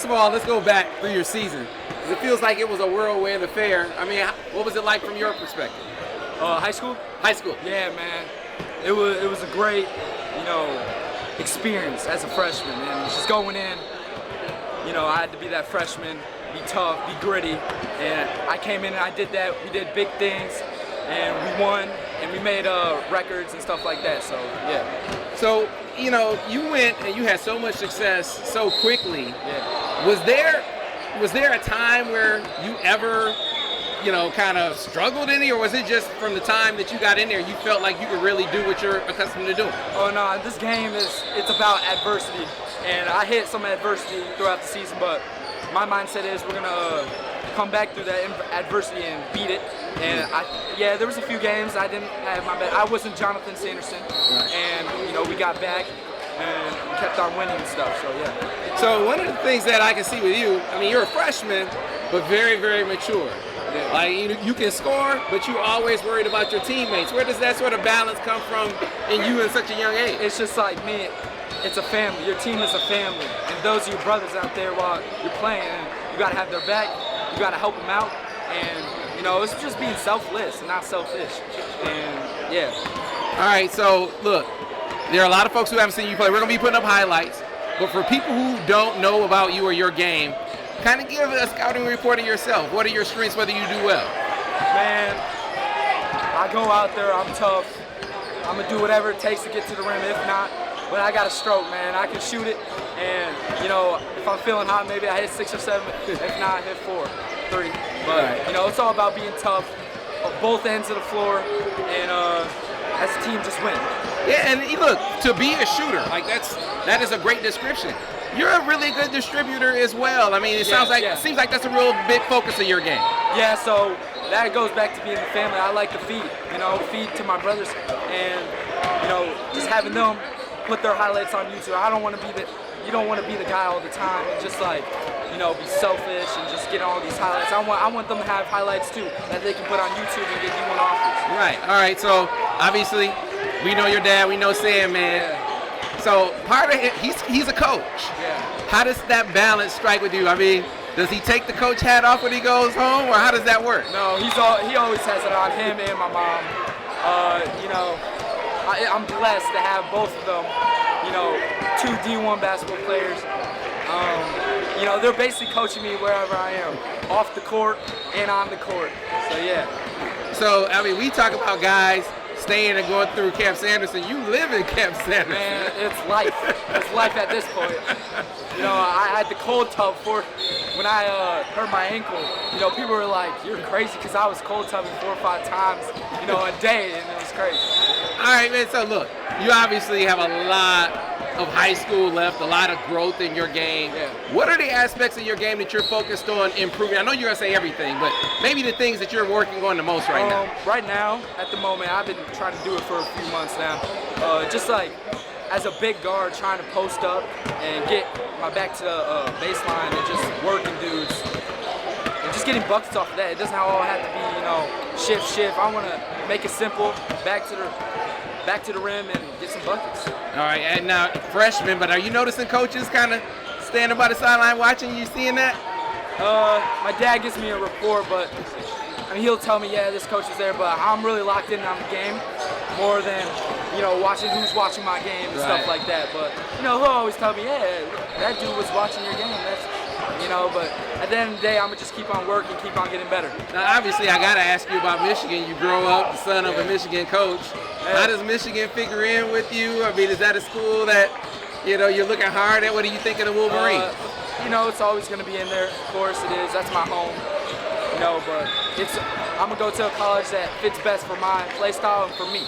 first of all, let's go back through your season. 'Cause it feels like it was a whirlwind affair. I mean, what was it like from your perspective? High school? High school. Yeah, man. It was a great, experience as a freshman, and just going in, I had to be that freshman, be tough, be gritty, and I came in and I did that. We did big things, and we won, and we made records and stuff like that. So yeah. So you went and you had so much success so quickly. Yeah. Was there a time where you ever kind of struggled any, or was it just from the time that you got in there, you felt like you could really do what you're accustomed to doing? Oh no, this game it's about adversity, and I hit some adversity throughout the season, but my mindset is we're gonna come back through that adversity and beat it. And there was a few games I didn't have my best. I wasn't Jonathan Sanderson, and we got back and kept on winning and stuff. So yeah. So one of the things that I can see with you, I mean, you're a freshman, but very, very mature. Yeah. Like you can score, but you're always worried about your teammates. Where does that sort of balance come from in you at such a young age? It's just like me. It's a family. Your team is a family, and those are your brothers out there while you're playing. And you gotta have their back. You gotta help them out, and it's just being selfless and not selfish. And yeah. All right. So look, there are a lot of folks who haven't seen you play. We're gonna be putting up highlights, but for people who don't know about you or your game, kind of give a scouting report of yourself. What are your strengths, whether you do well? Man, I go out there, I'm tough. I'm going to do whatever it takes to get to the rim. If not, but I got a stroke, man. I can shoot it, and, if I'm feeling hot, maybe I hit 6 or 7. If not, I hit 4, 3. But, it's all about being tough on both ends of the floor, and as a team, just win. Yeah, and look, to be a shooter, that is a great description. You're a really good distributor as well. I mean, it seems like that's a real big focus of your game. Yeah, so that goes back to being the family. I like to feed to my brothers, and just having them put their highlights on YouTube. You don't want to be the guy all the time and just be selfish and just get all these highlights. I want them to have highlights too that they can put on YouTube and get D1 offers. Right. All right. So obviously, we know your dad. We know Sam, man. Yeah. So part of it, he's a coach. Yeah. How does that balance strike with you? I mean, does he take the coach hat off when he goes home, or how does that work? No, he always has it on, him and my mom. I'm blessed to have both of them. 2 D1 basketball players. They're basically coaching me wherever I am, off the court and on the court. So yeah. So I mean, we talk about guys staying and going through Camp Sanderson. You live in Camp Sanderson. Man, it's life. It's life at this point. I had the cold tub when I hurt my ankle. People were like, "You're crazy," because I was cold tubbing 4 or 5 times, a day, and it was crazy. All right, man. So look, you obviously have a lot of high school left, a lot of growth in your game. Yeah. What are the aspects of your game that you're focused on improving? I know you're gonna say everything, but maybe the things that you're working on the most right now. Right now, at the moment, I've been trying to do it for a few months now. Just like as a big guard, trying to post up and get my back to the baseline and just working dudes and just getting buckets off of that. It doesn't all have to be shift. I want to make it simple, back to the rim and get some buckets. All right, and now freshman, but are you noticing coaches kind of standing by the sideline watching you, seeing that? My dad gives me a report, but he'll tell me, yeah, this coach is there, but I'm really locked in on the game more than, watching who's watching my game and stuff like that. But, he'll always tell me, yeah, that dude was watching your game. But at the end of the day, I'm going to just keep on working, keep on getting better. Now, obviously, I got to ask you about Michigan. You grow up the son of a Michigan coach. How does Michigan figure in with you? I mean, is that a school that, you're looking hard at? What do you think of the Wolverines? It's always going to be in there. Of course it is. That's my home. But I'm going to go to a college that fits best for my play style and for me.